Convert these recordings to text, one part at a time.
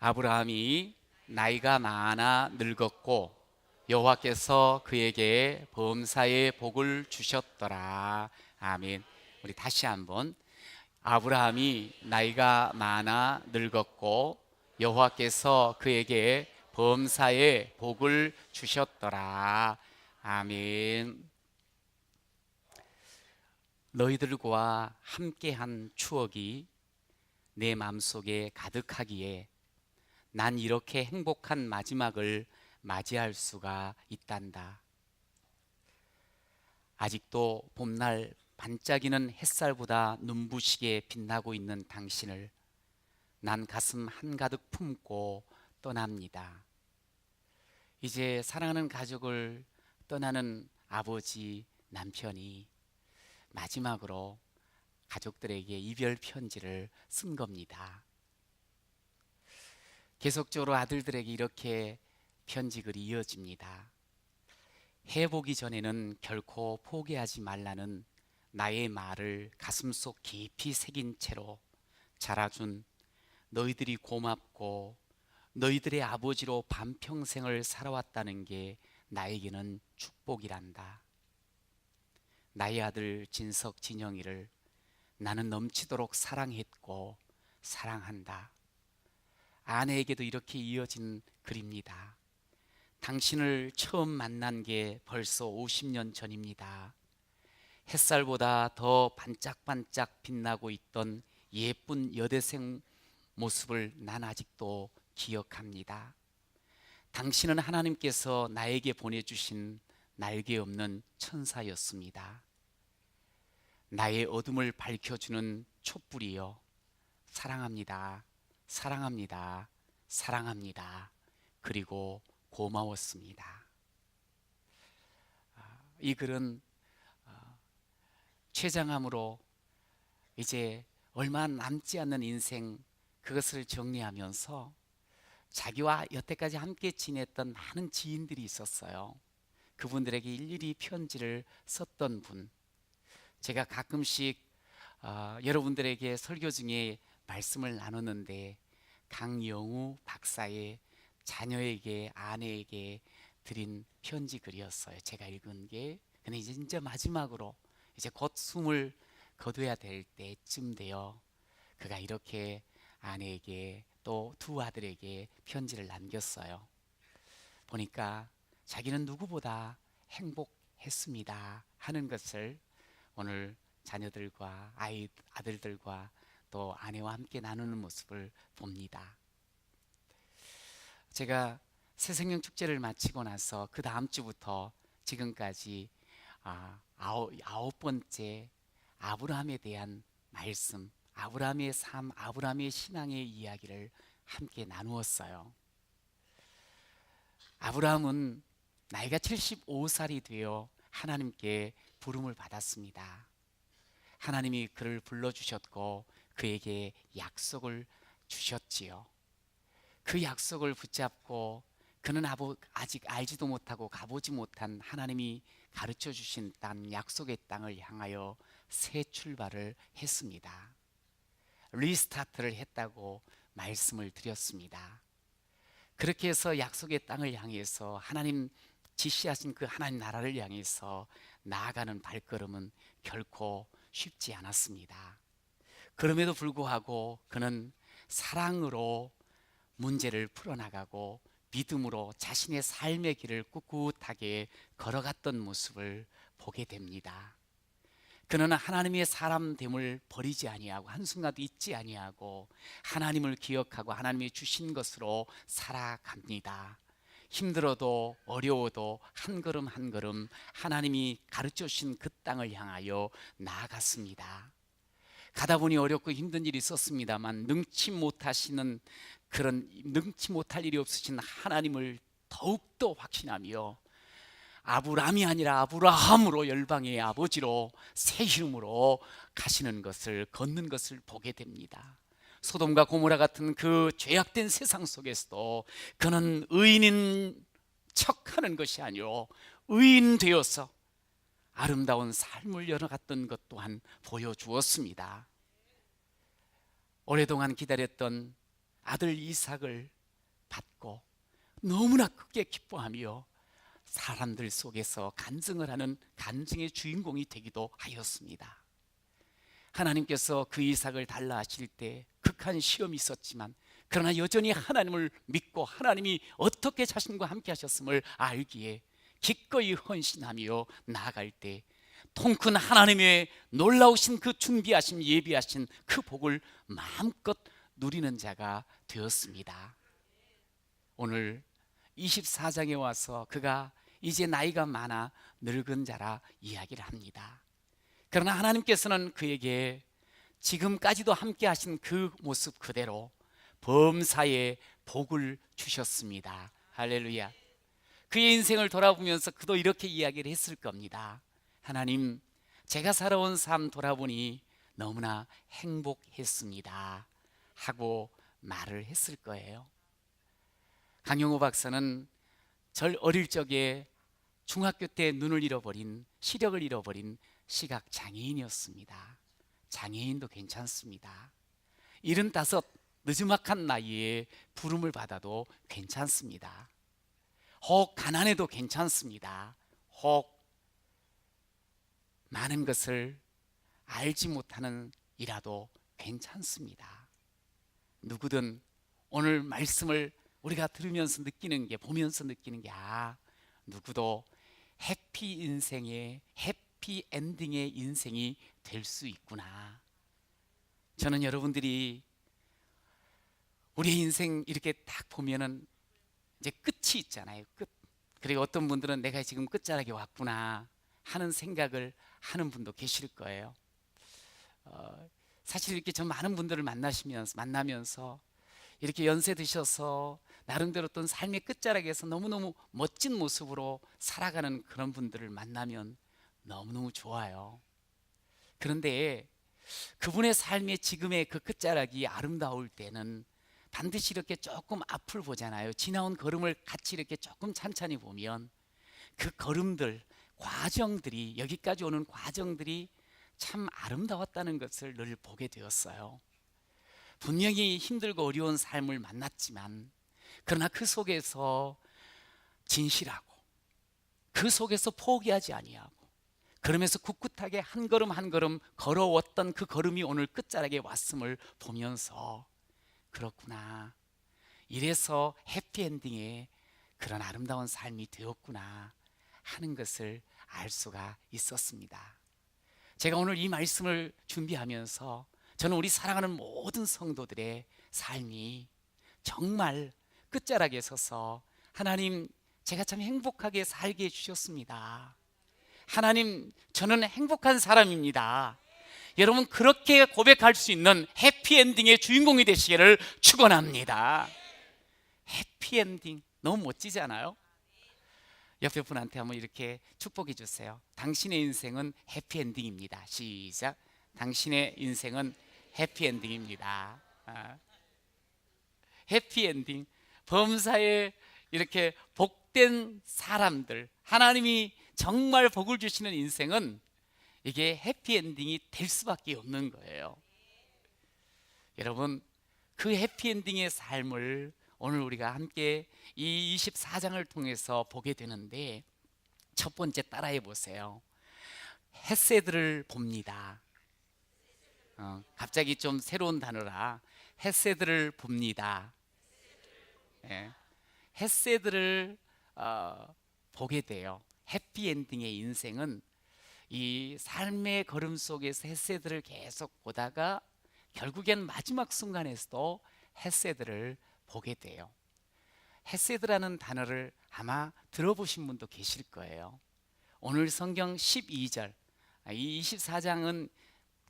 아브라함이 나이가 많아 늙었고 여호와께서 그에게 범사의 복을 주셨더라. 아멘. 우리 다시 한번. 아브라함이 나이가 많아 늙었고 여호와께서 그에게 범사의 복을 주셨더라. 아멘. 너희들과 함께한 추억이 내 마음속에 가득하기에 난 이렇게 행복한 마지막을 맞이할 수가 있단다. 아직도 봄날 반짝이는 햇살보다 눈부시게 빛나고 있는 당신을 난 가슴 한가득 품고 떠납니다. 이제 사랑하는 가족을 떠나는 아버지, 남편이 마지막으로 가족들에게 이별 편지를 쓴 겁니다. 계속적으로 아들들에게 이렇게 편지글이 이어집니다. 해보기 전에는 결코 포기하지 말라는 나의 말을 가슴속 깊이 새긴 채로 자라준 너희들이 고맙고 너희들의 아버지로 반평생을 살아왔다는 게 나에게는 축복이란다. 나의 아들 진석, 진영이를 나는 넘치도록 사랑했고 사랑한다. 아내에게도 이렇게 이어진 글입니다. 당신을 처음 만난 게 벌써 50년 전입니다. 햇살보다 더 반짝반짝 빛나고 있던 예쁜 여대생 모습을 난 아직도 기억합니다. 당신은 하나님께서 나에게 보내주신 날개 없는 천사였습니다. 나의 어둠을 밝혀주는 촛불이여, 사랑합니다. 사랑합니다. 사랑합니다. 그리고 고마웠습니다. 이 글은 췌장암으로 이제 얼마 남지 않는 인생, 그것을 정리하면서 자기와 여태까지 함께 지냈던 많은 지인들이 있었어요. 그분들에게 일일이 편지를 썼던 분. 제가 가끔씩 여러분들에게 설교 중에 말씀을 나누는데 강영우 박사의 자녀에게, 아내에게 드린 편지 글이었어요. 제가 읽은 게. 근데 이제 마지막으로 이제 곧 숨을 거둬야 될 때쯤 되어 그가 이렇게 아내에게 또 두 아들에게 편지를 남겼어요. 보니까 자기는 누구보다 행복했습니다 하는 것을 오늘 자녀들과 아들들과 또 아내와 함께 나누는 모습을 봅니다. 제가 새생명 축제를 마치고 나서 그 다음 주부터 지금까지 아홉 번째 아브라함에 대한 말씀, 아브라함의 삶, 아브라함의 신앙의 이야기를 함께 나누었어요. 아브라함은 나이가 75살이 되어 하나님께 부름을 받았습니다. 하나님이 그를 불러주셨고 그에게 약속을 주셨지요. 그 약속을 붙잡고 그는 아직 알지도 못하고 가보지 못한 하나님이 가르쳐 주신 땅, 약속의 땅을 향하여 새 출발을 했습니다. 리스타트를 했다고 말씀을 드렸습니다. 그렇게 해서 약속의 땅을 향해서 하나님 지시하신 그 하나님 나라를 향해서 나아가는 발걸음은 결코 쉽지 않았습니다. 그럼에도 불구하고 그는 사랑으로 문제를 풀어나가고 믿음으로 자신의 삶의 길을 꿋꿋하게 걸어갔던 모습을 보게 됩니다. 그는 하나님의 사람됨을 버리지 아니하고 한순간도 잊지 아니하고 하나님을 기억하고 하나님이 주신 것으로 살아갑니다. 힘들어도 어려워도 한 걸음 한 걸음 하나님이 가르쳐 주신 그 땅을 향하여 나아갔습니다. 가다 보니 어렵고 힘든 일이 있었습니다만 능치 못할 일이 없으신 하나님을 더욱더 확신하며 아브람이 아니라 아브라함으로 열방의 아버지로 새 이름으로 가시는 것을, 걷는 것을 보게 됩니다. 소돔과 고모라 같은 그 죄악된 세상 속에서도 그는 의인인 척하는 것이 아니오 의인 되어서 아름다운 삶을 열어갔던 것 또한 보여주었습니다. 오랫동안 기다렸던 아들 이삭을 받고 너무나 크게 기뻐하며 사람들 속에서 간증을 하는 간증의 주인공이 되기도 하였습니다. 하나님께서 그 이삭을 달라 하실 때 극한 시험이 있었지만 그러나 여전히 하나님을 믿고 하나님이 어떻게 자신과 함께 하셨음을 알기에 기꺼이 헌신하며 나아갈 때 통큰 하나님의 놀라우신 그 준비하신 예비하신 그 복을 마음껏 누리는 자가 되었습니다. 오늘 24장에 와서 그가 이제 나이가 많아 늙은 자라 이야기를 합니다. 그러나 하나님께서는 그에게 지금까지도 함께 하신 그 모습 그대로 범사에 복을 주셨습니다. 할렐루야. 그의 인생을 돌아보면서 그도 이렇게 이야기를 했을 겁니다. 하나님, 제가 살아온 삶 돌아보니 너무나 행복했습니다 하고 말을 했을 거예요. 강영호 박사는 절 어릴 적에 중학교 때 눈을 잃어버린, 시력을 잃어버린 시각 장애인이었습니다. 장애인도 괜찮습니다. 75 늦지막한 나이에 부름을 받아도 괜찮습니다. 혹 가난해도 괜찮습니다. 혹 많은 것을 알지 못하는 이라도 괜찮습니다. 누구든 오늘 말씀을 우리가 들으면서 느끼는 게, 보면서 느끼는 게, 누구도 해피 인생의, 해피 엔딩의 인생이 될 수 있구나. 저는 여러분들이 우리의 인생 이렇게 딱 보면은 이제 끝이 있잖아요. 끝. 그리고 어떤 분들은 내가 지금 끝자락에 왔구나 하는 생각을 하는 분도 계실 거예요. 사실 이렇게 저 많은 분들을 만나면서 이렇게 연세 드셔서 나름대로 어떤 삶의 끝자락에서 너무너무 멋진 모습으로 살아가는 그런 분들을 만나면 너무너무 좋아요. 그런데 그분의 삶의 지금의 그 끝자락이 아름다울 때는 반드시 이렇게 조금 앞을 보잖아요. 지나온 걸음을 같이 이렇게 조금 찬찬히 보면 그 걸음들, 과정들이, 여기까지 오는 과정들이 참 아름다웠다는 것을 늘 보게 되었어요. 분명히 힘들고 어려운 삶을 만났지만 그러나 그 속에서 진실하고 그 속에서 포기하지 아니하고 그러면서 꿋꿋하게 한 걸음 한 걸음 걸어왔던 그 걸음이 오늘 끝자락에 왔음을 보면서 그렇구나, 이래서 해피엔딩에 그런 아름다운 삶이 되었구나 하는 것을 알 수가 있었습니다. 제가 오늘 이 말씀을 준비하면서 저는 우리 사랑하는 모든 성도들의 삶이 정말 끝자락에 서서 하나님, 제가 참 행복하게 살게 해주셨습니다. 하나님, 저는 행복한 사람입니다. 여러분, 그렇게 고백할 수 있는 해피엔딩의 주인공이 되시기를 축원합니다. 해피엔딩 너무 멋지지 않아요? 옆에 분한테 한번 이렇게 축복해 주세요. 당신의 인생은 해피엔딩입니다. 시작. 당신의 인생은 해피엔딩입니다. 해피엔딩, 범사에 이렇게 복된 사람들, 하나님이 정말 복을 주시는 인생은 이게 해피엔딩이 될 수밖에 없는 거예요. 여러분, 그 해피엔딩의 삶을 오늘 우리가 함께 이 24장을 통해서 보게 되는데, 첫 번째 따라해 보세요. 헷세드를 봅니다. 갑자기 좀 새로운 단어라. 헷세드를 봅니다. 헷세드를 보게 돼요. 해피엔딩의 인생은 이 삶의 걸음 속에서 헷세드를 계속 보다가 결국엔 마지막 순간에서도 헷세드를 보게 돼요. 헷세드라는 단어를 아마 들어보신 분도 계실 거예요. 오늘 성경 12절, 이 24장은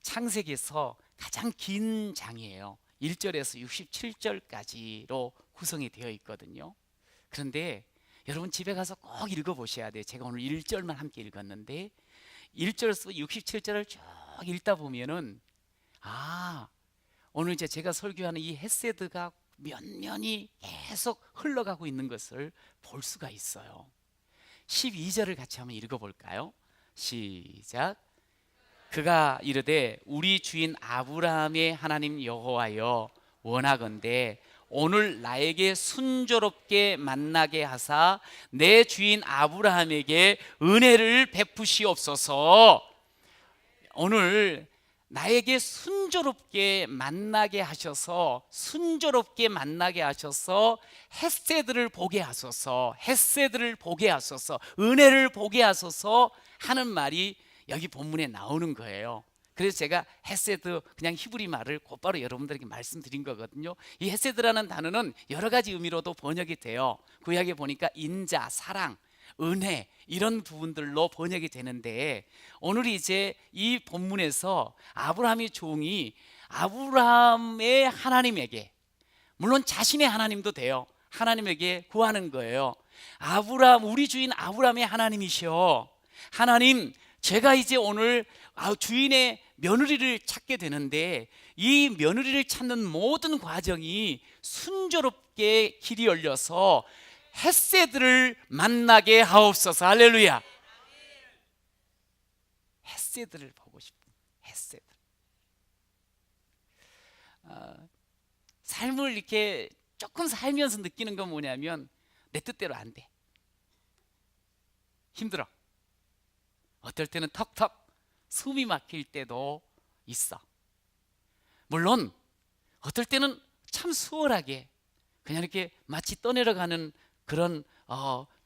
창세기에서 가장 긴 장이에요. 1절에서 67절까지로 구성이 되어 있거든요. 그런데 여러분 집에 가서 꼭 읽어보셔야 돼요. 제가 오늘 1절만 함께 읽었는데 1절에서 67절을 쭉 읽다 보면은 오늘 이제 제가 설교하는 이 헷세드가 면면이 계속 흘러가고 있는 것을 볼 수가 있어요. 12절을 같이 한번 읽어볼까요? 시작. 그가 이르되 우리 주인 아브라함의 하나님 여호와여, 원하건대 오늘 나에게 순조롭게 만나게 하사 내 주인 아브라함에게 은혜를 베푸시옵소서. 오늘 나에게 순조롭게 만나게 하셔서 헷세들을 보게 하소서, 헷세들을 보게 하소서, 은혜를 보게 하소서 하는 말이 여기 본문에 나오는 거예요. 그래서 제가 헷세드, 그냥 히브리 말을 곧바로 여러분들에게 말씀드린 거거든요. 이 헷세드라는 단어는 여러 가지 의미로도 번역이 돼요. 구약에 보니까 인자, 사랑, 은혜 이런 부분들로 번역이 되는데, 오늘 이제 이 본문에서 아브라함의 종이 아브라함의 하나님에게, 물론 자신의 하나님도 돼요, 하나님에게 구하는 거예요. 아브라함, 우리 주인 아브라함의 하나님이시여, 하나님, 제가 이제 오늘 주인의 며느리를 찾게 되는데 이 며느리를 찾는 모든 과정이 순조롭게 길이 열려서 헷세들을 만나게 하옵소서. 할렐루야. 헷세들을 보고 싶은 헷세들. 삶을 이렇게 조금 살면서 느끼는 건 뭐냐면 내 뜻대로 안 돼. 힘들어. 어떨 때는 턱턱 숨이 막힐 때도 있어. 물론 어떨 때는 참 수월하게 그냥 이렇게 마치 떠내려가는 그런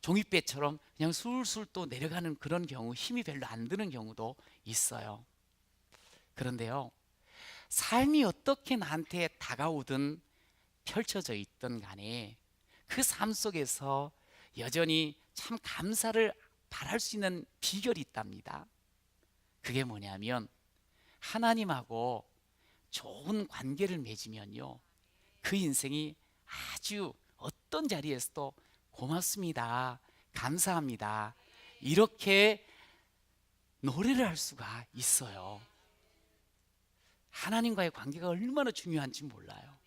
종이배처럼 그냥 술술 또 내려가는 그런 경우, 힘이 별로 안 드는 경우도 있어요. 그런데요, 삶이 어떻게 나한테 다가오든 펼쳐져 있든 간에 그 삶 속에서 여전히 참 감사를 바랄 수 있는 비결이 있답니다. 그게 뭐냐면 하나님하고 좋은 관계를 맺으면요, 그 인생이 아주 어떤 자리에서도 고맙습니다, 감사합니다, 이렇게 노래를 할 수가 있어요. 하나님과의 관계가 얼마나 중요한지 몰라요.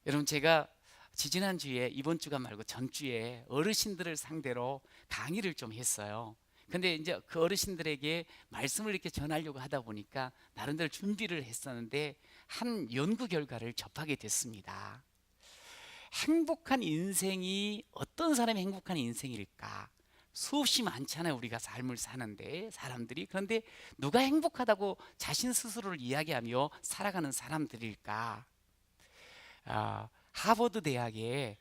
여러분, 제가 지지난주에, 이번 주가 말고 전주에 어르신들을 상대로 강의를 좀 했어요. 근데 이제 그 어르신들에게 말씀을 이렇게 전하려고 하다 보니까 나름대로 준비를 했었는데 한 연구 결과를 접하게 됐습니다. 행복한 인생이, 어떤 사람이 행복한 인생일까? 수없이 많잖아요, 우리가 삶을 사는데 사람들이. 그런데 누가 행복하다고 자신 스스로를 이야기하며 살아가는 사람들일까? 하버드 대학의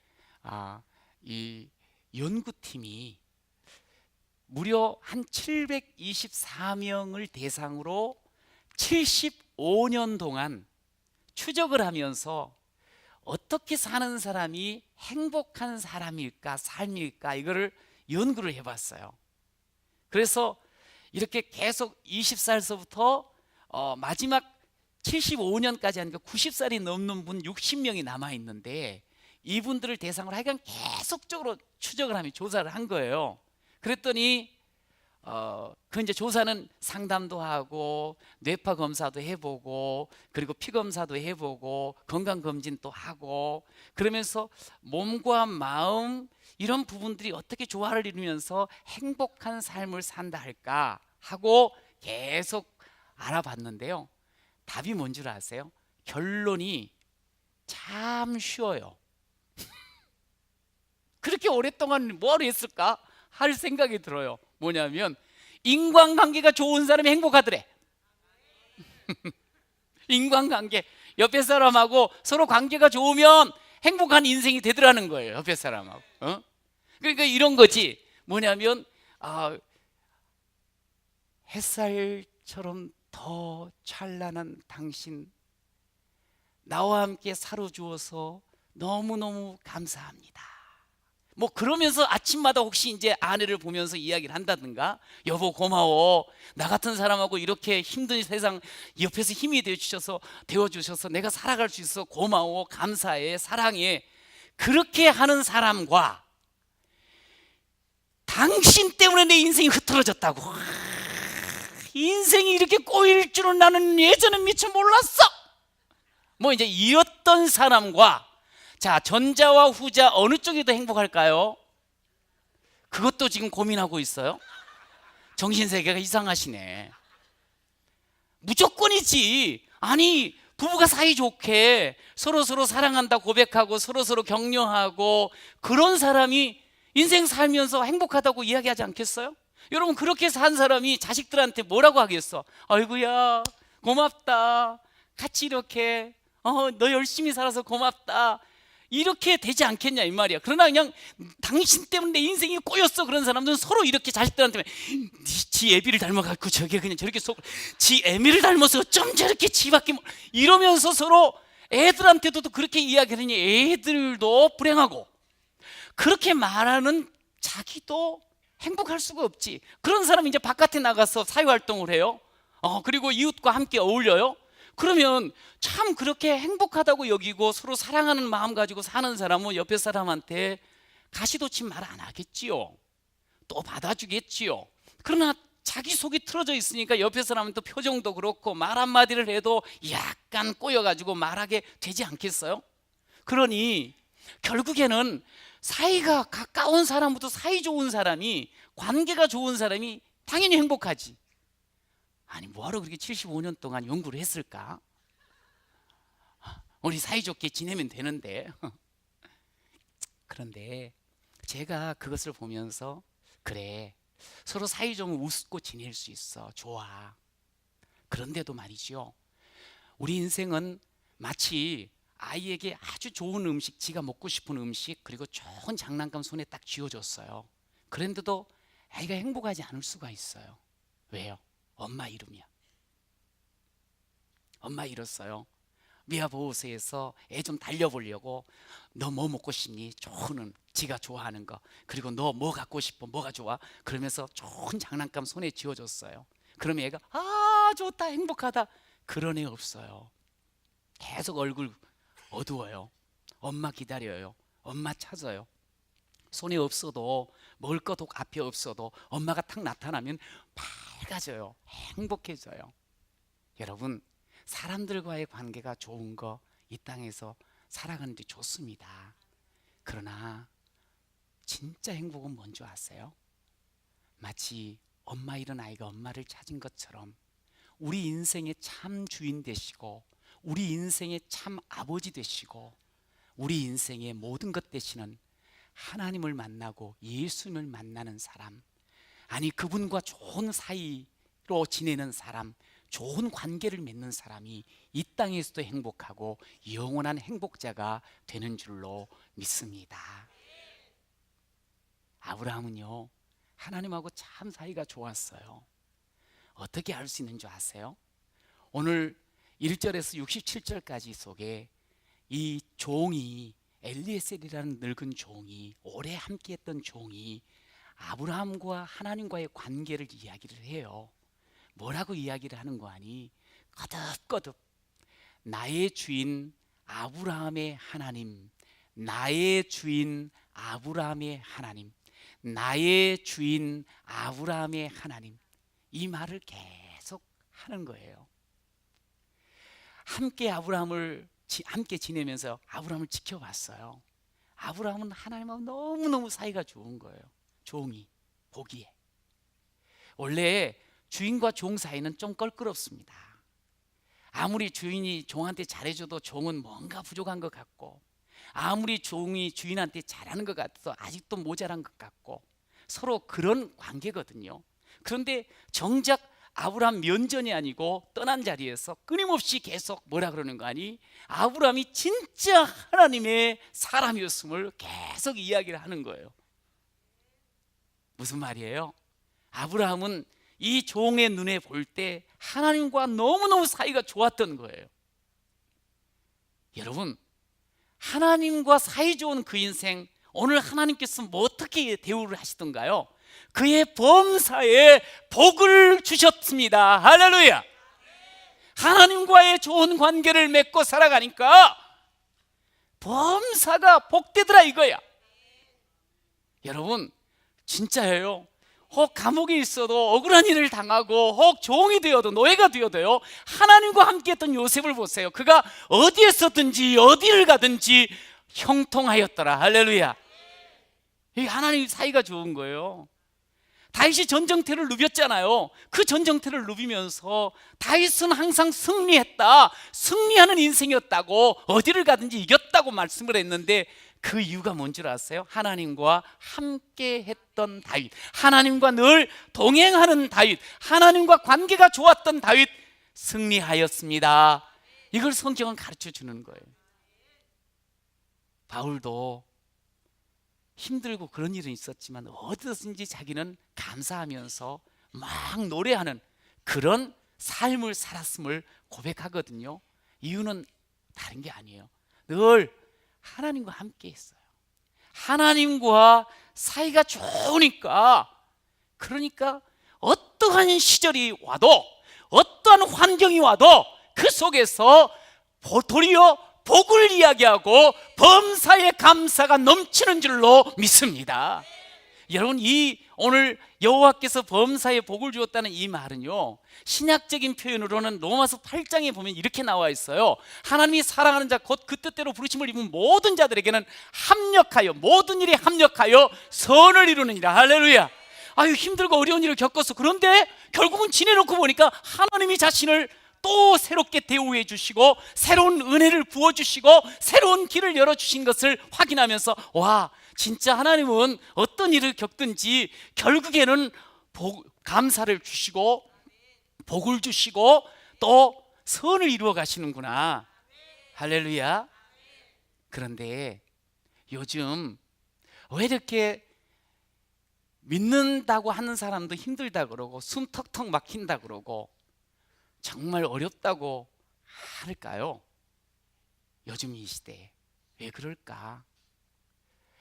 이 연구팀이 무려 한 724명을 대상으로 75년 동안 추적을 하면서 어떻게 사는 사람이 행복한 사람일까, 삶일까, 이거를 연구를 해봤어요. 그래서 이렇게 계속 20살서부터 마지막 75년까지 하니까 90살이 넘는 분 60명이 남아있는데, 이분들을 대상으로 하여간 계속적으로 추적을 하며 조사를 한 거예요. 그랬더니 그 이제 조사는 상담도 하고 뇌파 검사도 해보고 그리고 피 검사도 해보고 건강 검진도 하고, 그러면서 몸과 마음 이런 부분들이 어떻게 조화를 이루면서 행복한 삶을 산다 할까 하고 계속 알아봤는데요, 답이 뭔 줄 아세요? 결론이 참 쉬워요. 그렇게 오랫동안 뭘 했을까 할 생각이 들어요. 뭐냐면 인간관계가 좋은 사람이 행복하더래. 인간관계, 옆에 사람하고 서로 관계가 좋으면 행복한 인생이 되더라는 거예요, 옆에 사람하고. 그러니까 이런 거지. 뭐냐면 햇살처럼 더 찬란한 당신, 나와 함께 살아주어서 너무너무 감사합니다. 뭐 그러면서 아침마다 혹시 이제 아내를 보면서 이야기를 한다든가, 여보 고마워, 나 같은 사람하고 이렇게 힘든 세상 옆에서 힘이 되어주셔서 내가 살아갈 수 있어, 고마워, 감사해, 사랑해. 그렇게 하는 사람과 당신 때문에 내 인생이 흐트러졌다고, 인생이 이렇게 꼬일 줄은 나는 예전엔 미처 몰랐어, 뭐 이제 이었던 사람과, 자, 전자와 후자 어느 쪽이 더 행복할까요? 그것도 지금 고민하고 있어요. 정신세계가 이상하시네. 무조건이지. 아니, 부부가 사이좋게 서로서로 사랑한다 고백하고 서로서로 격려하고 그런 사람이 인생 살면서 행복하다고 이야기하지 않겠어요? 여러분, 그렇게 산 사람이 자식들한테 뭐라고 하겠어? 아이고야 고맙다, 같이 이렇게 너 열심히 살아서 고맙다, 이렇게 되지 않겠냐 이 말이야. 그러나 그냥 당신 때문에 내 인생이 꼬였어 그런 사람들은 서로 이렇게 자식들한테 지 애비를 닮아갖고 저게 그냥 저렇게 지 애미를 닮아서 좀 저렇게 지밖에 이러면서 서로 애들한테도 그렇게 이야기하니 애들도 불행하고, 그렇게 말하는 자기도 행복할 수가 없지. 그런 사람이 이제 바깥에 나가서 사회활동을 해요. 그리고 이웃과 함께 어울려요. 그러면 참 그렇게 행복하다고 여기고 서로 사랑하는 마음 가지고 사는 사람은 옆에 사람한테 가시도친 말 안 하겠지요. 또 받아주겠지요. 그러나 자기 속이 틀어져 있으니까 옆에 사람은 또 표정도 그렇고 말 한마디를 해도 약간 꼬여가지고 말하게 되지 않겠어요? 그러니 결국에는 사이가 가까운 사람부터 사이 좋은 사람이, 관계가 좋은 사람이 당연히 행복하지. 아니 뭐하러 그렇게 75년 동안 연구를 했을까? 우리 사이좋게 지내면 되는데. 그런데 제가 그것을 보면서 그래, 서로 사이 좀 웃고 지낼 수 있어, 좋아. 그런데도 말이죠, 우리 인생은 마치 아이에게 아주 좋은 음식, 지가 먹고 싶은 음식, 그리고 좋은 장난감 손에 딱 쥐어줬어요. 그런데도 아이가 행복하지 않을 수가 있어요. 왜요? 엄마 이름이야. 엄마 잃었어요. 미아보호소에서 애 좀 달려보려고, 너 뭐 먹고 싶니? 좋은 지가 좋아하는 거, 그리고 너 뭐 갖고 싶어? 뭐가 좋아? 그러면서 좋은 장난감 손에 쥐어줬어요. 그러면 애가 아 좋다 행복하다. 그런 애 없어요. 계속 얼굴 어두워요. 엄마 기다려요. 엄마 찾아요. 손에 없어도, 먹을 것도 앞에 없어도 엄마가 탁 나타나면 밝아져요. 행복해져요. 여러분, 사람들과의 관계가 좋은 거 이 땅에서 살아가는 데 좋습니다. 그러나 진짜 행복은 뭔지 아세요? 마치 엄마 잃은 아이가 엄마를 찾은 것처럼 우리 인생의 참 주인 되시고, 우리 인생의 참 아버지 되시고, 우리 인생의 모든 것 되시는 하나님을 만나고 예수님을 만나는 사람, 아니 그분과 좋은 사이로 지내는 사람, 좋은 관계를 맺는 사람이 이 땅에서도 행복하고 영원한 행복자가 되는 줄로 믿습니다. 아브라함은요, 하나님하고 참 사이가 좋았어요. 어떻게 알 수 있는 줄 아세요? 오늘 1절에서 67절까지 속에 이 종이, 엘리에셀이라는 늙은 종이, 오래 함께했던 종이 아브라함과 하나님과의 관계를 이야기를 해요. 뭐라고 이야기를 하는 거 아니? 거듭거듭 나의 주인 아브라함의 하나님, 나의 주인 아브라함의 하나님, 나의 주인 아브라함의 하나님, 이 말을 계속 하는 거예요. 함께 함께 지내면서 아브라함을 지켜봤어요. 아브라함은 하나님하고 너무너무 사이가 좋은 거예요. 종이 보기에. 원래 주인과 종 사이는 좀 껄끄럽습니다. 아무리 주인이 종한테 잘해줘도 종은 뭔가 부족한 것 같고, 아무리 종이 주인한테 잘하는 것 같아도 아직도 모자란 것 같고, 서로 그런 관계거든요. 그런데 정작 아브라함 면전이 아니고 떠난 자리에서 끊임없이 계속 뭐라 그러는 거 아니? 아브라함이 진짜 하나님의 사람이었음을 계속 이야기를 하는 거예요. 무슨 말이에요? 아브라함은 이 종의 눈에 볼 때 하나님과 너무너무 사이가 좋았던 거예요. 여러분, 하나님과 사이 좋은 그 인생, 오늘 하나님께서 뭐 어떻게 대우를 하시던가요? 그의 범사에 복을 주셨습니다. 할렐루야. 하나님과의 좋은 관계를 맺고 살아가니까 범사가 복되더라 이거야. 여러분, 진짜예요. 혹 감옥에 있어도 억울한 일을 당하고 혹 종이 되어도 노예가 되어도요, 하나님과 함께했던 요셉을 보세요. 그가 어디에 서든지 어디를 가든지 형통하였더라. 할렐루야. 이 하나님 사이가 좋은 거예요. 다윗이 전쟁터를 누볐잖아요. 그 전쟁터를 누비면서 다윗은 항상 승리했다, 승리하는 인생이었다고, 어디를 가든지 이겼다고 말씀을 했는데 그 이유가 뭔지 아세요? 하나님과 함께 했던 다윗, 하나님과 늘 동행하는 다윗, 하나님과 관계가 좋았던 다윗, 승리하였습니다. 이걸 성경은 가르쳐 주는 거예요. 바울도 힘들고 그런 일은 있었지만 어디든지 자기는 감사하면서 막 노래하는 그런 삶을 살았음을 고백하거든요. 이유는 다른 게 아니에요. 늘 하나님과 함께 했어요. 하나님과 사이가 좋으니까, 그러니까 어떠한 시절이 와도, 어떠한 환경이 와도 그 속에서 도리어 복을 이야기하고 범사에 감사가 넘치는 줄로 믿습니다. 여러분, 이 오늘 여호와께서 범사에 복을 주었다는 이 말은요, 신약적인 표현으로는 로마서 8장에 보면 이렇게 나와 있어요. 하나님이 사랑하는 자 곧 그 뜻대로 부르심을 입은 모든 자들에게는 합력하여, 모든 일에 합력하여 선을 이루느니라. 할렐루야. 아유, 힘들고 어려운 일을 겪었어. 그런데 결국은 지내놓고 보니까 하나님이 자신을 또 새롭게 대우해 주시고 새로운 은혜를 부어주시고 새로운 길을 열어주신 것을 확인하면서, 와, 진짜 하나님은 어떤 일을 겪든지 결국에는 감사를 주시고 복을 주시고 또 선을 이루어 가시는구나. 할렐루야. 그런데 요즘 왜 이렇게 믿는다고 하는 사람도 힘들다 그러고 숨 턱턱 막힌다 그러고 정말 어렵다고 할까요? 요즘 이 시대에 왜 그럴까?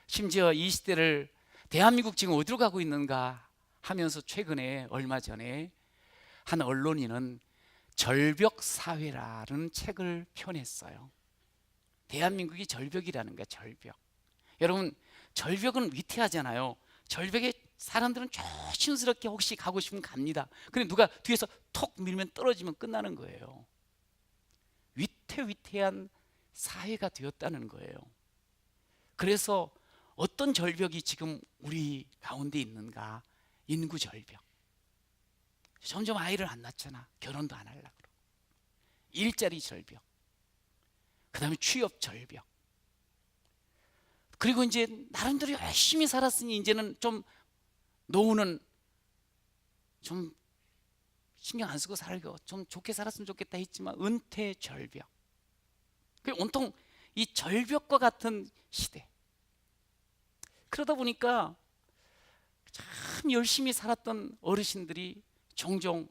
심지어 이 시대를 대한민국 지금 어디로 가고 있는가 하면서 최근에 얼마 전에 한 언론인은 절벽사회라는 책을 펴냈어요. 대한민국이 절벽이라는 거야, 절벽. 여러분, 절벽은 위태하잖아요. 절벽에 사람들은 조심스럽게 혹시 가고 싶으면 갑니다. 근데 누가 뒤에서 톡 밀면 떨어지면 끝나는 거예요. 위태위태한 사회가 되었다는 거예요. 그래서 어떤 절벽이 지금 우리 가운데 있는가? 인구 절벽. 점점 아이를 안 낳잖아. 결혼도 안 하려고 그러고. 일자리 절벽. 그 다음에 취업 절벽. 그리고 이제 나름대로 열심히 살았으니 이제는 좀 노후는 좀 신경 안 쓰고 살고 좀 좋게 살았으면 좋겠다 했지만 은퇴 절벽. 온통 이 절벽과 같은 시대. 그러다 보니까 참 열심히 살았던 어르신들이 종종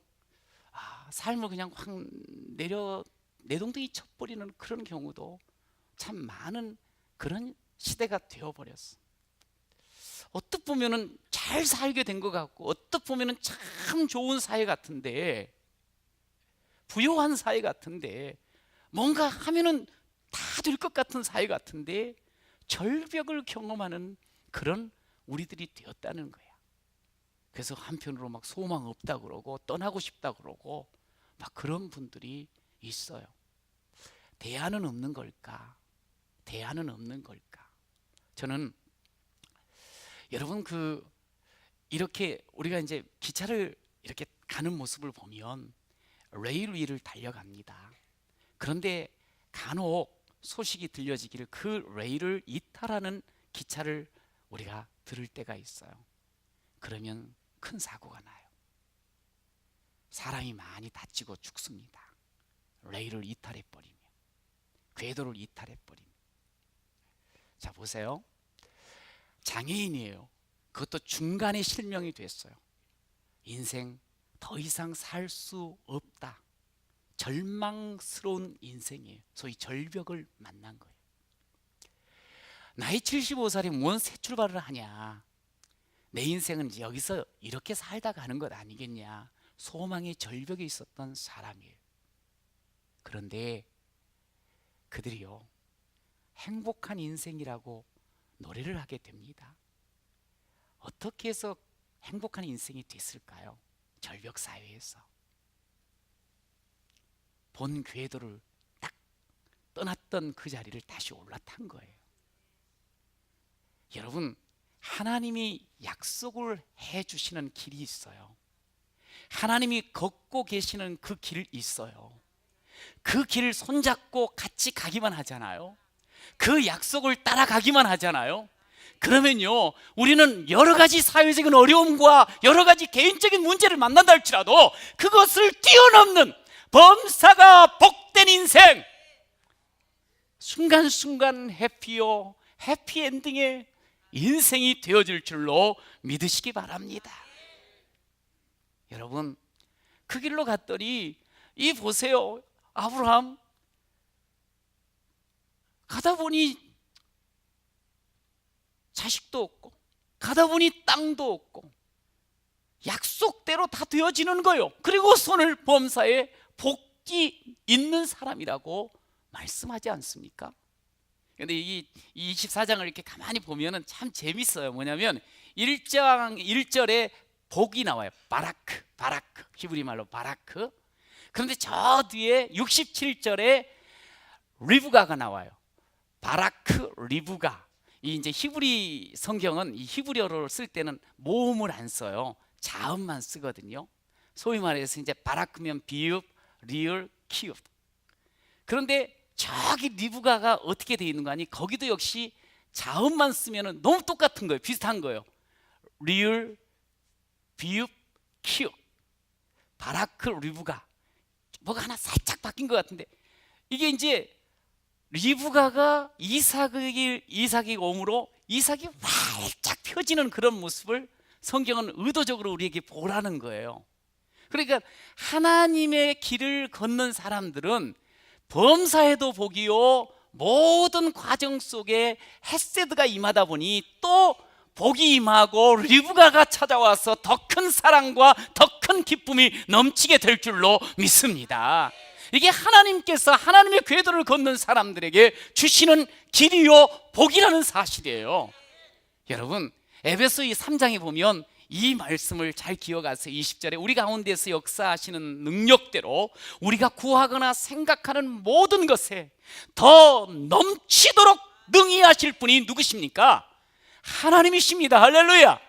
삶을 그냥 확 내동댕이 쳐버리는 그런 경우도 참 많은 그런 시대가 되어버렸어. 어떻게 보면은 잘 살게 된 것 같고 어떻게 보면은 참 좋은 사회 같은데, 부유한 사회 같은데, 뭔가 하면은 다 될 것 같은 사회 같은데 절벽을 경험하는 그런 우리들이 되었다는 거야. 그래서 한편으로 막 소망 없다 그러고 떠나고 싶다 그러고 막 그런 분들이 있어요. 대안은 없는 걸까? 대안은 없는 걸까? 저는 여러분 이렇게 우리가 이제 기차를 이렇게 가는 모습을 보면 레일 위를 달려갑니다. 그런데 간혹 소식이 들려지기를 그 레일을 이탈하는 기차를 우리가 들을 때가 있어요. 그러면 큰 사고가 나요. 사람이 많이 다치고 죽습니다. 레일을 이탈해버리면, 궤도를 이탈해버리면. 자, 보세요. 장애인이에요. 그것도 중간에 실명이 됐어요. 인생 더 이상 살 수 없다. 절망스러운 인생이에요. 소위 절벽을 만난 거예요. 나이 75살에 뭔 새 출발을 하냐. 내 인생은 이제 여기서 이렇게 살다 가는 것 아니겠냐. 소망의 절벽에 있었던 사람이에요. 그런데 그들이요, 행복한 인생이라고 노래를 하게 됩니다. 어떻게 해서 행복한 인생이 됐을까요? 절벽 사회에서 본 궤도를 딱 떠났던 그 자리를 다시 올라탄 거예요. 여러분, 하나님이 약속을 해주시는 길이 있어요. 하나님이 걷고 계시는 그 길이 있어요. 그 길을 손잡고 같이 가기만 하잖아요. 그 약속을 따라가기만 하잖아요. 그러면요, 우리는 여러 가지 사회적인 어려움과 여러 가지 개인적인 문제를 만난다 할지라도 그것을 뛰어넘는 범사가 복된 인생, 순간순간 해피엔딩의 인생이 되어질 줄로 믿으시기 바랍니다. 여러분, 그 길로 갔더니 이 보세요, 아브라함 가다 보니 자식도 없고, 가다 보니 땅도 없고, 약속대로 다 되어지는 거예요. 그리고 손을 범사에 복이 있는 사람이라고 말씀하지 않습니까? 근데 이 24장을 이렇게 가만히 보면은 참 재밌어요. 뭐냐면 1절에 복이 나와요. 바라크, 히브리 말로 바라크. 그런데 저 뒤에 67절에 리브가가 나와요. 바라크, 리브가. 이 이제 히브리 성경은 이 히브리어로 쓸 때는 모음을 안 써요. 자음만 쓰거든요. 소위 말해서 이제 바라크면 비읍, 리을, 키읍. 그런데 저기 리브가가 어떻게 되어 있는 거 아니? 거기도 역시 자음만 쓰면 너무 똑같은 거예요. 비슷한 거예요. 리을, 비읍, 키읍. 바라크, 리브가. 뭐가 하나 살짝 바뀐 것 같은데, 이게 이제 리브가가 이삭이 오므로 이삭이 활짝 펴지는 그런 모습을 성경은 의도적으로 우리에게 보라는 거예요. 그러니까 하나님의 길을 걷는 사람들은 범사에도 복이요, 모든 과정 속에 헤세드가 임하다 보니 또 복이 임하고 리브가가 찾아와서 더 큰 사랑과 더 큰 기쁨이 넘치게 될 줄로 믿습니다. 이게 하나님께서 하나님의 궤도를 걷는 사람들에게 주시는 길이요 복이라는 사실이에요. 여러분, 에베소 3장에 보면 이 말씀을 잘 기억하세요. 20절에 우리 가운데서 역사하시는 능력대로 우리가 구하거나 생각하는 모든 것에 더 넘치도록 능히 하실 분이 누구십니까? 하나님이십니다. 할렐루야.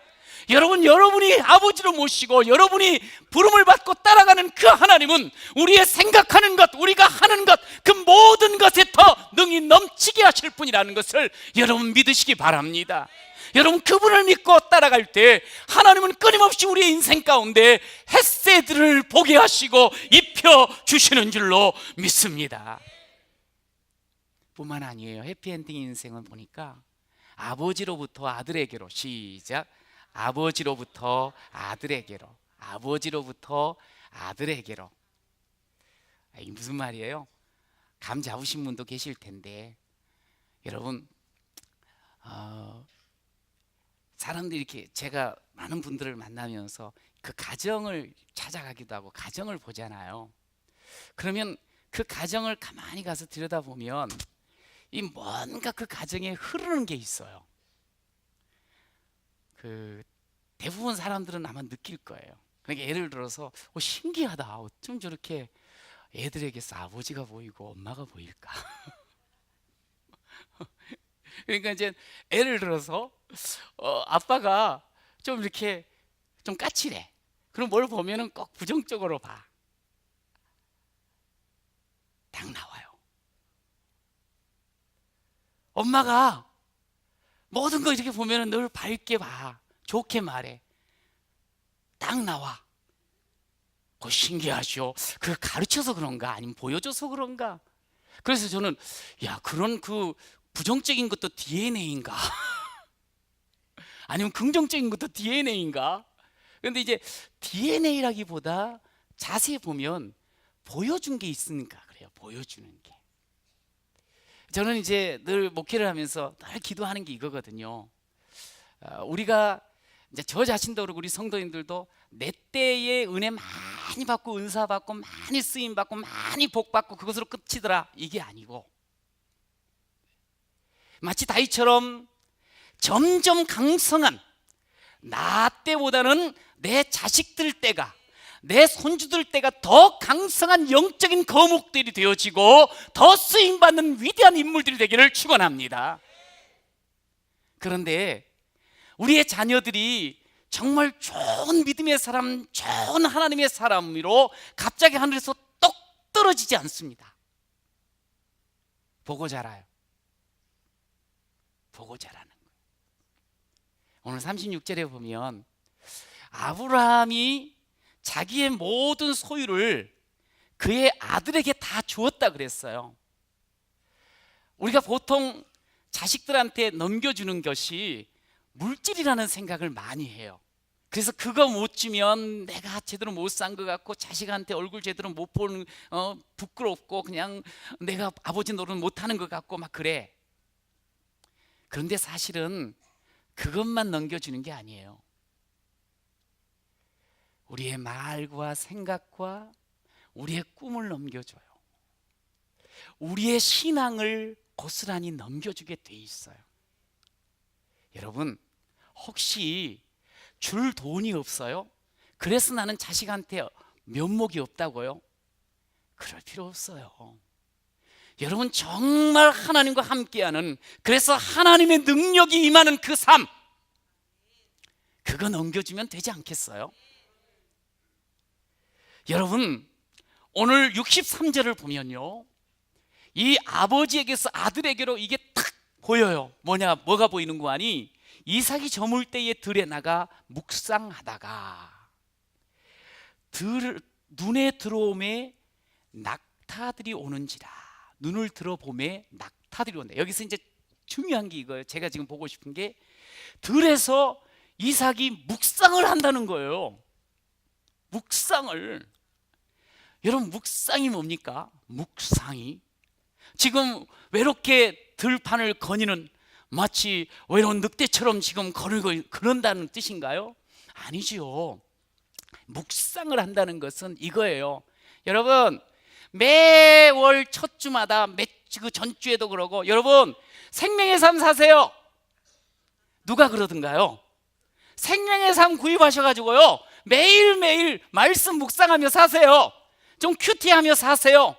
여러분이 아버지로 모시고 여러분이 부름을 받고 따라가는 그 하나님은 우리의 생각하는 것, 우리가 하는 것, 그 모든 것에 더 능히 넘치게 하실 분이라는 것을 여러분 믿으시기 바랍니다. 여러분, 그분을 믿고 따라갈 때 하나님은 끊임없이 우리의 인생 가운데 햇새들을 보게 하시고 입혀주시는 줄로 믿습니다. 뿐만 아니에요. 해피엔딩 인생은 보니까 아버지로부터 아들에게로, 시작, 아버지로부터 아들에게로, 아버지로부터 아들에게로. 이게 무슨 말이에요? 감 잡으신 분도 계실 텐데, 여러분, 사람들이 이렇게, 제가 많은 분들을 만나면서 그 가정을 찾아가기도 하고 가정을 보잖아요. 그러면 그 가정을 가만히 가서 들여다보면 이 뭔가 그 가정에 흐르는 게 있어요. 대부분 사람들은 아마 느낄 거예요. 그러니까 예를 들어서 신기하다, 어쩜 저렇게 애들에게서 아버지가 보이고 엄마가 보일까? 그러니까 이제 예를 들어서 아빠가 좀 이렇게 좀 까칠해. 그럼 뭘 보면은 꼭 부정적으로 봐. 딱 나와요. 엄마가 모든 거 이렇게 보면은 늘 밝게 봐, 좋게 말해. 딱 나와. 그거 신기하죠? 그걸 가르쳐서 그런가? 아니면 보여줘서 그런가? 그래서 저는, 그런 그 부정적인 것도 DNA인가? 아니면 긍정적인 것도 DNA인가? 그런데 이제 DNA라기보다 자세히 보면 보여준 게 있으니까 그래요. 보여주는 게. 저는 이제 늘 목회를 하면서 늘 기도하는 게 이거거든요. 우리가 이제 저 자신도 그렇고 우리 성도님들도 내 때에 은혜 많이 받고 은사 받고 많이 쓰임 받고 많이 복 받고 그것으로 끝이더라, 이게 아니고, 마치 다윗처럼 점점 강성한 나 때보다는 내 자식들 때가, 내 손주들 때가 더 강성한 영적인 거목들이 되어지고 더 쓰임받는 위대한 인물들이 되기를 축원합니다. 그런데 우리의 자녀들이 정말 좋은 믿음의 사람, 좋은 하나님의 사람으로 갑자기 하늘에서 똑 떨어지지 않습니다. 보고 자라요. 보고 자라는 거예요. 오늘 36절에 보면 아브라함이 자기의 모든 소유를 그의 아들에게 다 주었다 그랬어요. 우리가 보통 자식들한테 넘겨주는 것이 물질이라는 생각을 많이 해요. 그래서 그거 못 주면 내가 제대로 못 산 것 같고, 자식한테 얼굴 제대로 못 보는, 부끄럽고 그냥 내가 아버지 노릇 못하는 것 같고 막 그래. 그런데 사실은 그것만 넘겨주는 게 아니에요. 우리의 말과 생각과 우리의 꿈을 넘겨줘요. 우리의 신앙을 고스란히 넘겨주게 돼 있어요. 여러분, 혹시 줄 돈이 없어요? 그래서 나는 자식한테 면목이 없다고요? 그럴 필요 없어요. 여러분, 정말 하나님과 함께하는, 그래서 하나님의 능력이 임하는 그 삶, 그거 넘겨주면 되지 않겠어요? 여러분, 오늘 63절을 보면요, 이 아버지에게서 아들에게로 이게 탁 보여요. 뭐가 보이는 거 아니? 이삭이 저물 때에 들에 나가 묵상하다가 눈에 들어오매 낙타들이 오는지라. 눈을 들어보매 낙타들이 온다. 여기서 이제 중요한 게 이거예요. 제가 지금 보고 싶은 게, 들에서 이삭이 묵상을 한다는 거예요. 묵상을. 여러분, 묵상이 뭡니까? 묵상이 지금 외롭게 들판을 거니는, 마치 외로운 늑대처럼 지금 걸고 그런다는 뜻인가요? 아니지요. 묵상을 한다는 것은 이거예요. 여러분, 매월 첫 주마다 그 전주에도 그러고, 여러분 생명의 삶 사세요. 누가 그러던가요? 생명의 삶 구입하셔가지고요, 매일매일 말씀 묵상하며 사세요. 좀 큐티하며 사세요.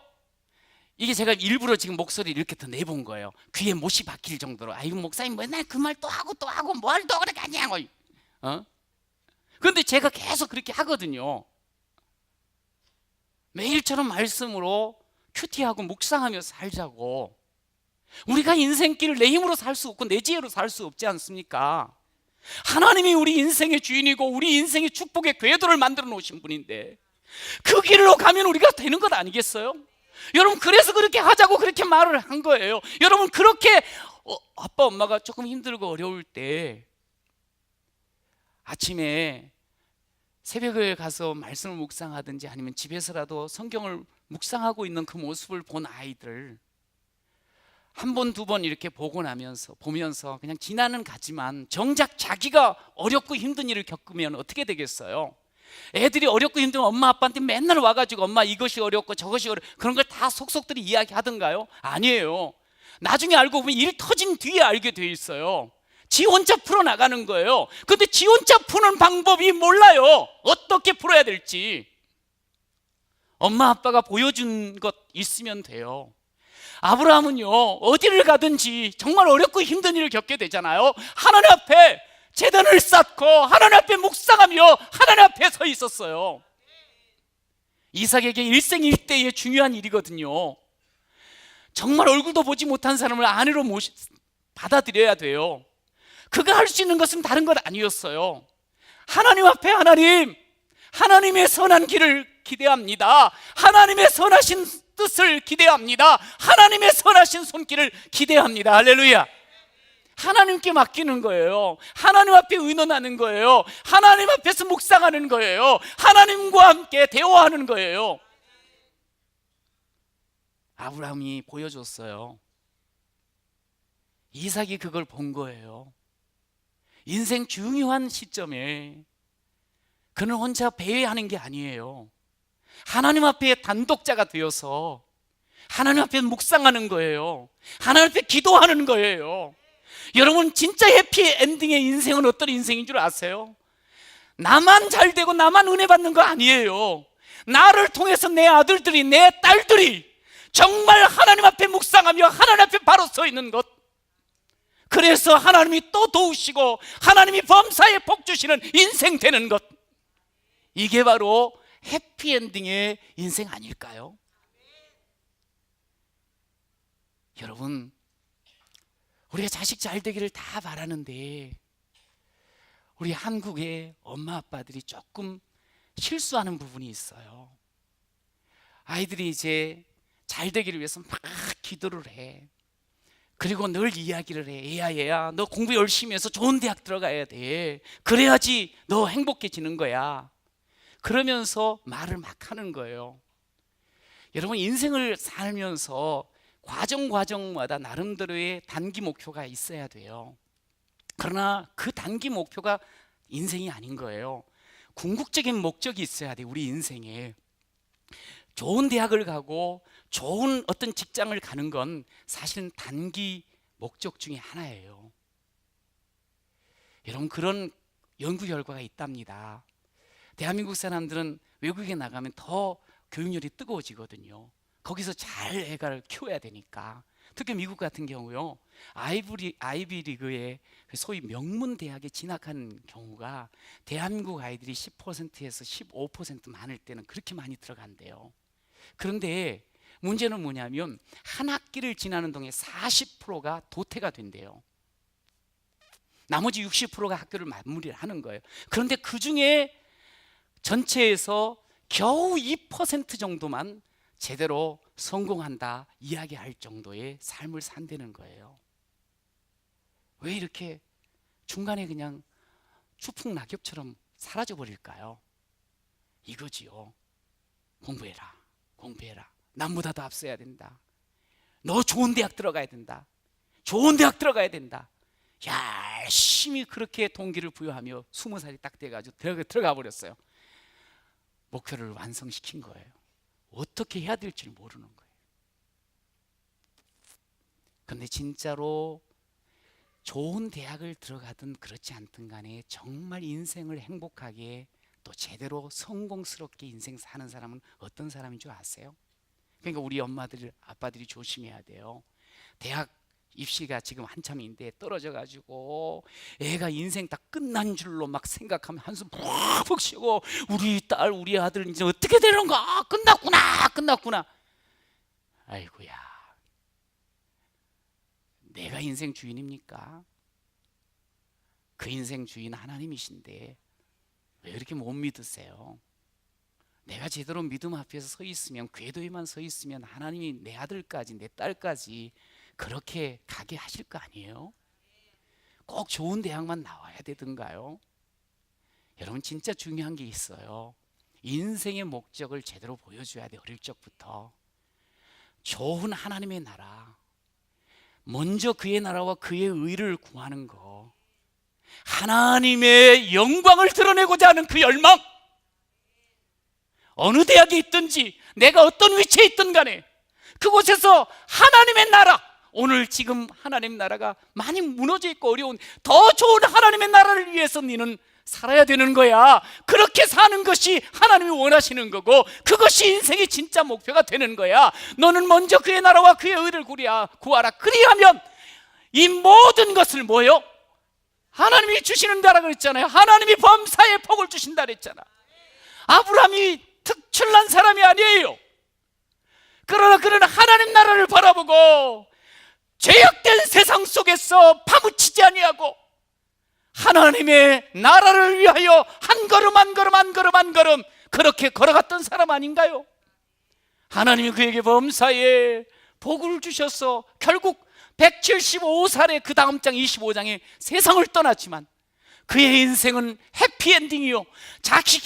이게 제가 일부러 지금 목소리를 이렇게 더 내본 거예요. 귀에 못이 박힐 정도로. 아이고, 목사님 맨날 그 말 또 하고 또 하고 뭘 또 그렇게 하냐고. 그런데 제가 계속 그렇게 하거든요. 매일처럼 말씀으로 큐티하고 묵상하며 살자고. 우리가 인생길을 내 힘으로 살 수 없고 내 지혜로 살 수 없지 않습니까? 하나님이 우리 인생의 주인이고 우리 인생의 축복의 궤도를 만들어 놓으신 분인데, 그 길로 가면 우리가 되는 것 아니겠어요? 여러분, 그래서 그렇게 하자고 그렇게 말을 한 거예요. 여러분, 그렇게 아빠 엄마가 조금 힘들고 어려울 때 아침에 새벽에 가서 말씀을 묵상하든지 아니면 집에서라도 성경을 묵상하고 있는 그 모습을 본 아이들, 한 번, 두 번 이렇게 보면서 그냥 지나는 가지만, 정작 자기가 어렵고 힘든 일을 겪으면 어떻게 되겠어요? 애들이 어렵고 힘들면 엄마 아빠한테 맨날 와가지고 엄마 이것이 어렵고 저것이 어렵고 그런 걸 다 속속들이 이야기하던가요? 아니에요. 나중에 알고 보면 일 터진 뒤에 알게 돼 있어요. 지 혼자 풀어나가는 거예요. 근데 지 혼자 푸는 방법이 몰라요. 어떻게 풀어야 될지. 엄마 아빠가 보여준 것 있으면 돼요. 아브라함은요, 어디를 가든지 정말 어렵고 힘든 일을 겪게 되잖아요. 하나님 앞에 제단을 쌓고 하나님 앞에 묵상하며 하나님 앞에 서 있었어요. 이삭에게 일생일대의 중요한 일이거든요. 정말 얼굴도 보지 못한 사람을 아내로 받아들여야 돼요. 그가 할 수 있는 것은 다른 것 아니었어요. 하나님 앞에 하나님의 선한 길을 기대합니다. 하나님의 선하신 뜻을 기대합니다. 하나님의 선하신 손길을 기대합니다. 할렐루야. 하나님께 맡기는 거예요. 하나님 앞에 의논하는 거예요. 하나님 앞에서 묵상하는 거예요. 하나님과 함께 대화하는 거예요. 아브라함이 보여줬어요. 이삭이 그걸 본 거예요. 인생 중요한 시점에 그는 혼자 배회하는 게 아니에요. 하나님 앞에 단독자가 되어서 하나님 앞에 묵상하는 거예요. 하나님 앞에 기도하는 거예요. 여러분, 진짜 해피엔딩의 인생은 어떤 인생인 줄 아세요? 나만 잘 되고 나만 은혜 받는 거 아니에요. 나를 통해서 내 아들들이, 내 딸들이 정말 하나님 앞에 묵상하며 하나님 앞에 바로 서 있는 것, 그래서 하나님이 또 도우시고 하나님이 범사에 복 주시는 인생 되는 것, 이게 바로 해피엔딩의 인생 아닐까요? 여러분, 우리가 자식 잘 되기를 다 바라는데 우리 한국의 엄마 아빠들이 조금 실수하는 부분이 있어요. 아이들이 이제 잘 되기를 위해서 막 기도를 해. 그리고 늘 이야기를 해. 얘야 너 공부 열심히 해서 좋은 대학 들어가야 돼. 그래야지 너 행복해지는 거야. 그러면서 말을 막 하는 거예요. 여러분, 인생을 살면서 과정마다 나름대로의 단기 목표가 있어야 돼요. 그러나 그 단기 목표가 인생이 아닌 거예요. 궁극적인 목적이 있어야 돼. 우리 인생에 좋은 대학을 가고 좋은 어떤 직장을 가는 건 사실은 단기 목적 중에 하나예요. 여러분, 그런 연구 결과가 있답니다. 대한민국 사람들은 외국에 나가면 더 교육열이 뜨거워지거든요. 거기서 잘 애를 키워야 되니까. 특히 미국 같은 경우요, 아이비리그의 소위 명문 대학에 진학하는 경우가 대한민국 아이들이 10%에서 15% 많을 때는 그렇게 많이 들어간대요. 그런데 문제는 뭐냐면 한 학기를 지나는 동안 40%가 도태가 된대요. 나머지 60%가 학교를 마무리를 하는 거예요. 그런데 그 중에 전체에서 겨우 2% 정도만 제대로 성공한다 이야기할 정도의 삶을 산다는 거예요. 왜 이렇게 중간에 그냥 추풍낙엽처럼 사라져 버릴까요? 이거지요. 공부해라. 남보다 더 앞서야 된다. 너 좋은 대학 들어가야 된다. 좋은 대학 들어가야 된다. 열심히 그렇게 동기를 부여하며 20살이 딱 돼가지고 들어가 버렸어요. 목표를 완성시킨 거예요. 어떻게 해야 될지 모르는 거예요. 그런데 진짜로 좋은 대학을 들어가든 그렇지 않든 간에 정말 인생을 행복하게 또 제대로 성공스럽게 인생 사는 사람은 어떤 사람인 줄 아세요? 그러니까 우리 엄마들, 아빠들이 조심해야 돼요. 대학 입시가 지금 한참인데 떨어져 가지고 애가 인생 다 끝난 줄로 막 생각하면 한숨 푹푹 쉬고 우리 딸 우리 아들 이제 어떻게 되는가, 끝났구나. 아이고야, 내가 인생 주인입니까? 그 인생 주인 하나님이신데 왜 이렇게 못 믿으세요? 내가 제대로 믿음 앞에서 서 있으면, 궤도에만 서 있으면 하나님이 내 아들까지 내 딸까지 그렇게 가게 하실 거 아니에요? 꼭 좋은 대학만 나와야 되던가요? 여러분, 진짜 중요한 게 있어요. 인생의 목적을 제대로 보여줘야 돼. 어릴 적부터 좋은 하나님의 나라, 먼저 그의 나라와 그의 의를 구하는 거, 하나님의 영광을 드러내고자 하는 그 열망, 어느 대학에 있든지 내가 어떤 위치에 있든 간에 그곳에서 하나님의 나라, 오늘 지금 하나님 나라가 많이 무너져 있고 어려운 더 좋은 하나님의 나라를 위해서 너는 살아야 되는 거야. 그렇게 사는 것이 하나님이 원하시는 거고 그것이 인생의 진짜 목표가 되는 거야. 너는 먼저 그의 나라와 그의 의를 구하라. 그리하면 이 모든 것을 뭐요? 하나님이 주시는다라 그랬잖아요. 하나님이 범사에 복을 주신다 그랬잖아. 아브라함이 특출난 사람이 아니에요. 그러나 그는 하나님 나라를 바라보고 죄악된 세상 속에서 파묻히지 아니하고 하나님의 나라를 위하여 한 걸음 그렇게 걸어갔던 사람 아닌가요? 하나님이 그에게 범사에 복을 주셔서 결국 175살에 그 다음 장 25장에 세상을 떠났지만 그의 인생은 해피엔딩이요,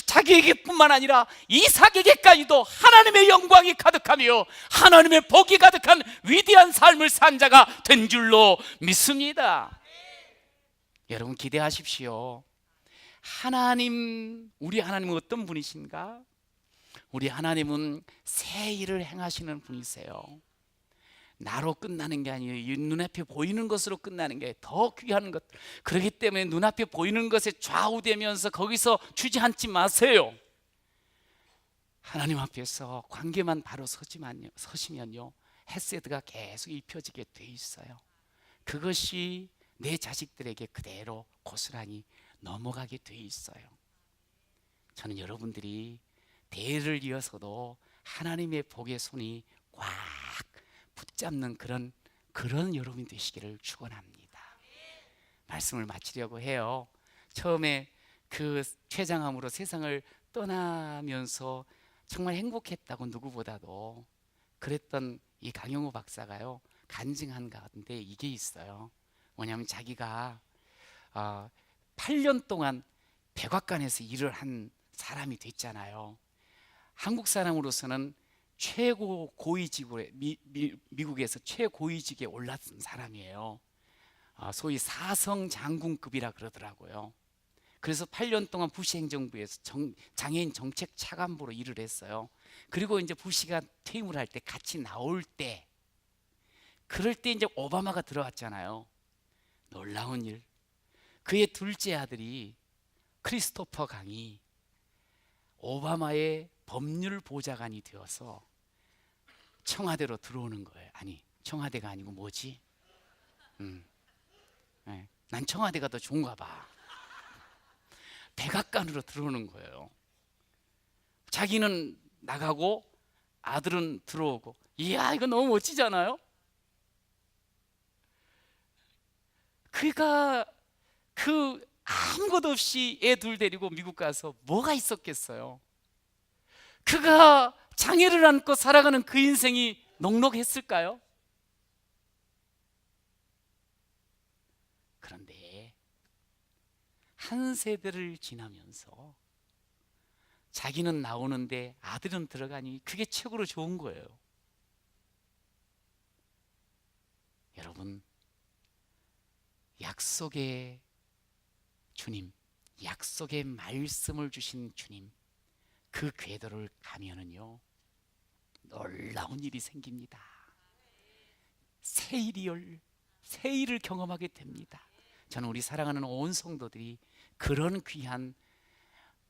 자기에게뿐만 아니라 이삭에게까지도 하나님의 영광이 가득하며 하나님의 복이 가득한 위대한 삶을 산 자가 된 줄로 믿습니다. 여러분, 기대하십시오. 우리 하나님은 어떤 분이신가? 우리 하나님은 새 일을 행하시는 분이세요. 나로 끝나는 게 아니에요. 눈앞에 보이는 것으로 끝나는 게 더 귀한 것. 그렇기 때문에 눈앞에 보이는 것에 좌우되면서 거기서 주저앉지 마세요. 하나님 앞에서 관계만 바로 서시면요, 헤세드가 계속 입혀지게 돼 있어요. 그것이 내 자식들에게 그대로 고스란히 넘어가게 돼 있어요. 저는 여러분들이 대를 이어서도 하나님의 복의 손이 꽉 붙잡는 그런 여러분이 되시기를 축원합니다. 말씀을 마치려고 해요. 처음에 그 췌장암으로 세상을 떠나면서 정말 행복했다고 누구보다도 그랬던 이 강영우 박사가요, 간증한 가운데 이게 있어요. 뭐냐면 자기가 8년 동안 백악관에서 일을 한 사람이 됐잖아요. 한국 사람으로서는 최고 고위직으로 미국에서 최고위직에 올랐던 사람이에요. 소위 사성 장군급이라 그러더라고요. 그래서 8년 동안 부시 행정부에서 장애인 정책 차관보로 일을 했어요. 그리고 이제 부시가 퇴임을 할 때 같이 나올 때, 그럴 때 이제 오바마가 들어왔잖아요. 놀라운 일. 그의 둘째 아들이 크리스토퍼 강이 오바마의 법률 보좌관이 되어서 청와대로 들어오는 거예요. 아니, 청와대가 아니고 뭐지? 네. 난 청와대가 더 좋은가 봐. 백악관으로 들어오는 거예요. 자기는 나가고 아들은 들어오고. 이야, 이거 너무 멋지잖아요. 그가 아무것도 없이 애 둘 데리고 미국 가서 뭐가 있었겠어요? 그가 장애를 안고 살아가는 그 인생이 녹록했을까요? 그런데 한 세대를 지나면서 자기는 나오는데 아들은 들어가니 그게 최고로 좋은 거예요. 여러분, 약속의 주님, 약속의 말씀을 주신 주님, 그 궤도를 가면은요, 놀라운 일이 생깁니다. 새 일을 경험하게 됩니다. 저는 우리 사랑하는 온 성도들이 그런 귀한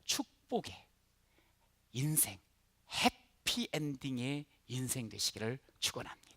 축복의 인생, 해피엔딩의 인생 되시기를 축원합니다.